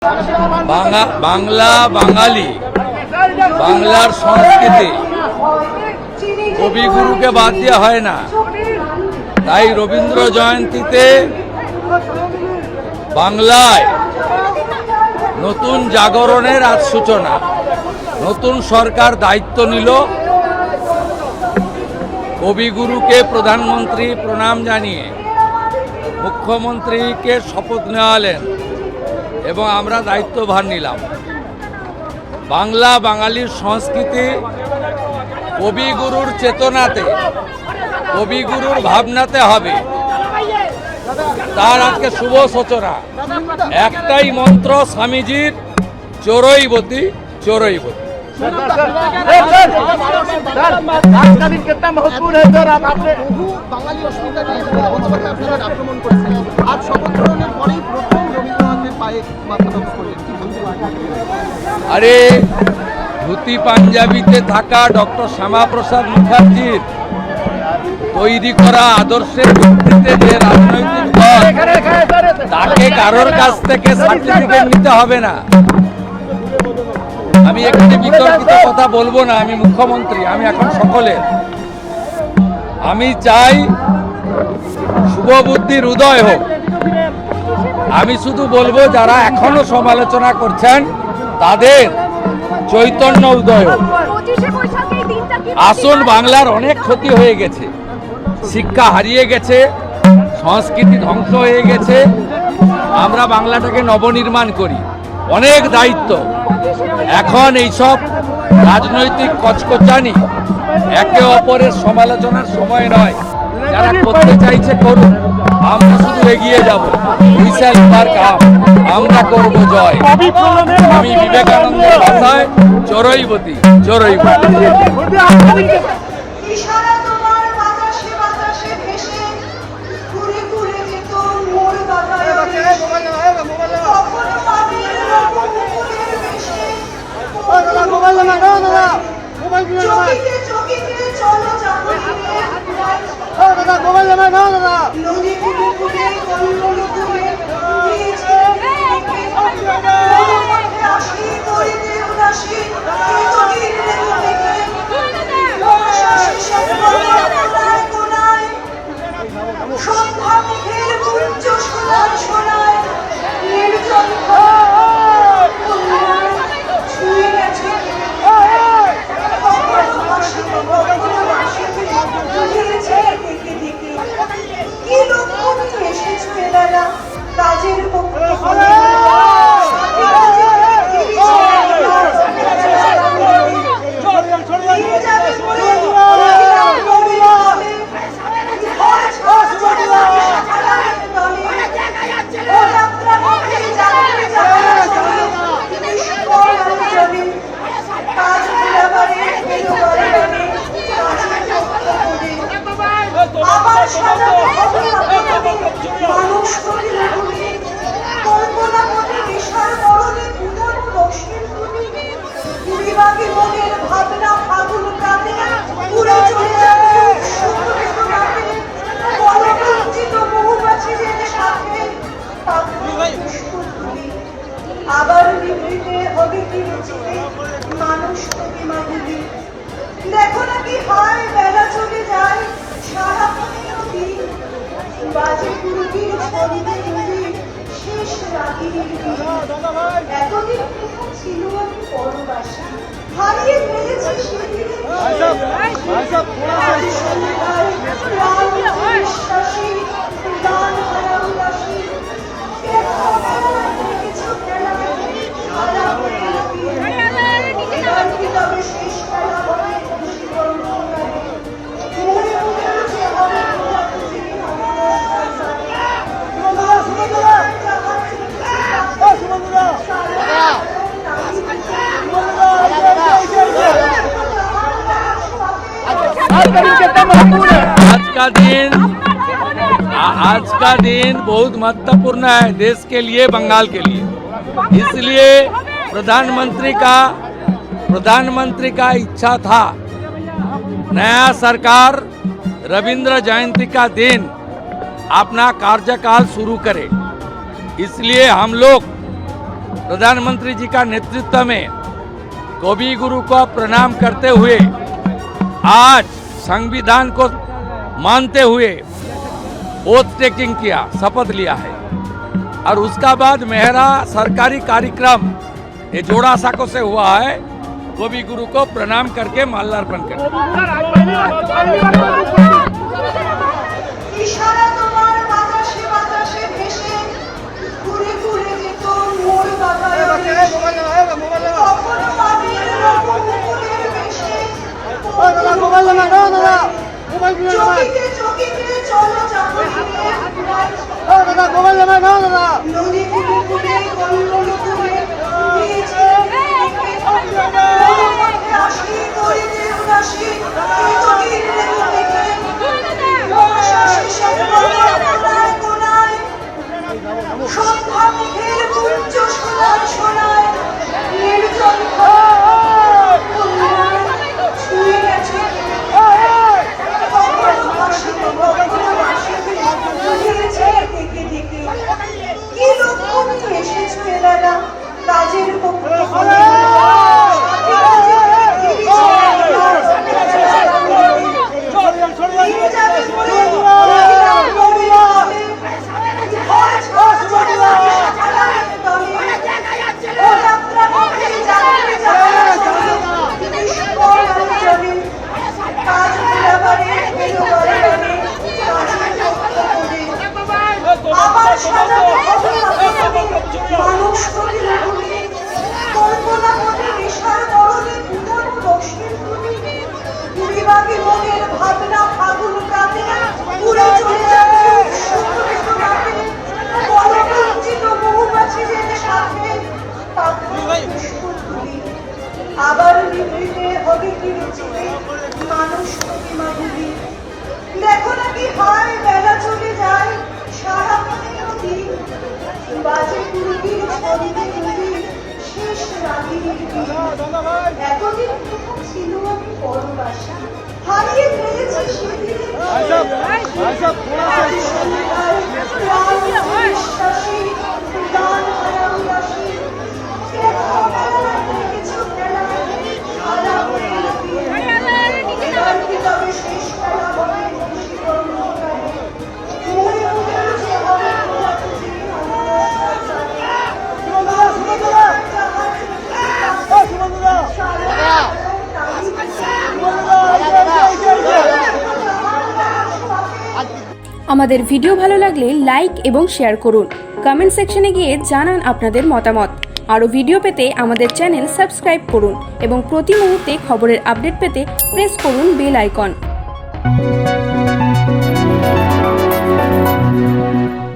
বাংলা বাঙালি বাংলার সংস্কৃতি কবিগুরুকে বাদ দেওয়া হয় না। তাই রবীন্দ্র জয়ন্তীতে বাংলায় নতুন জাগরণের আজ সূচনা। নতুন সরকার দায়িত্ব নিল, কবিগুরুকে প্রধানমন্ত্রী প্রণাম জানিয়ে মুখ্যমন্ত্রীকে শপথ নেওয়ালেন এবং আমরা দায়িত্বভার নিলাম। বাংলা বাঙালির সংস্কৃতি কবিগুরুর চেতনাতে, কবিগুরুর ভাবনাতে হবে, তার আজকে শুভ সূচনা। একটাই মন্ত্র স্বামীজির, চোরইবতী চোরইবতী। আরে ধুতি পাঞ্জাবিতে থাকা ডক্টর শ্যামাপ্রসাদ মুখার্জির তৈরি করা আদর্শের ভিত্তিতে যে রাজনৈতিক দল, তাকে কারোর কাছ থেকে সার্টিফিকেট নিতে হবে না। আমি এখানে বিতর্কিত কথা বলবো না, আমি মুখ্যমন্ত্রী, আমি এখন সকলের। আমি চাই শুভবুদ্ধির উদয় হোক। আমি শুধু বলবো যারা এখনো সমালোচনা করছেন তাদের চৈতন্য উদয় হোক। আসুন, বাংলার অনেক ক্ষতি হয়ে গেছে, শিক্ষা হারিয়ে গেছে, সংস্কৃতি ধ্বংস হয়ে গেছে। আমরা বাংলাটাকে নবনির্মাণ করি, অনেক দায়িত্ব। এখন এইসব রাজনৈতিক কচকচানি, একে অপরের সমালোচনার সময় নয়। যারা করতে চাইছে করুন, আমরা শুধু এগিয়ে যাব। আমরা করব জয়। আমি বিবেকানন্দের ভাষায় চোরইবতী চোরইবতী। আবার বিবৃতে হবে চিরচিরে মানুষ তুমি মাগুলি। দেখো না কি হয়, বেলা চলে যায়, সারা 15 দিন বাজে গুরুটির শরীরে ডুবি শেষ রাগির দিন। এতদিন ছিল আমি পরবাসী, হারিয়ে ফেলেছি সেদিন বিশ্বাসী গান হারা উল্লাসী। आज का दिन बहुत महत्वपूर्ण है देश के लिए, बंगाल के लिए। इसलिए प्रधानमंत्री का इच्छा था नया सरकार रविंद्र जयंती का दिन अपना कार्यकाल शुरू करे। इसलिए हम लोग प्रधानमंत्री जी का नेतृत्व में कवि गुरु को प्रणाम करते हुए आज संविधान को मानते हुए ओथ टेकिंग किया, शपथ लिया है। और उसका बाद मेरा सरकारी कार्यक्रम ये जोड़ा साको से हुआ है, कवि गुरु को प्रणाम करके माल्यार्पण कर। इशारा তোমার বাতাসে বাতাসে ভেসে ঘুরে ঘুরে যেত মোর বাগানের কখনো মাটির রূপের বেশে চকিতে চকিতে চলো যাবো নদী ঘুরে ঘুরে কল্লোল ঘুরে নিয়েছে আসি করিতে উদাসী এই নদীর রেখে সন্ধ্যা মেঘের গুঞ্জ শোনায় শোনায় নির্জন ছুঁয়ে গেছে দেখে দেখে কি লক্ষ্য নিয়ে এসেছো এলারা কাজের পক্ষে আবার সাজাতে মানুষ কল্পনা করে নেশার বরণে পুরনো রসের পরিবাকে মনের ভাবনা ফাগুন কাটে উড়ে চলে যাবে কলকঞ্চিত মৌমাছিদের সাথে আবার নিভৃতে হবে চিরে মানুষ প্রতিমাগুলি দেখো নাকি হায় বেলা চলে যায় সারা দিন বাজে কুড়ির ছড়িতে কুড়ি শেষ রাতের দিন এতদিন কোথাও ছিল আমি পরবাসী হারিয়ে ফেলেছি সেদিন বিশ্বাসী গান হারা উদাসী কিছু খেলা হারা তবে শেষ খেলা হবে খুশি কর্মকারে মনে মনে যে হবে আমাদের ভিডিও ভালো লাগলে লাইক এবং শেয়ার করুন। কমেন্ট সেকশনে গিয়ে জানান আপনাদের মতামত। আরও ভিডিও পেতে আমাদের চ্যানেল সাবস্ক্রাইব করুন এবং প্রতি মুহূর্তে খবরের আপডেট পেতে প্রেস করুন বেল আইকন।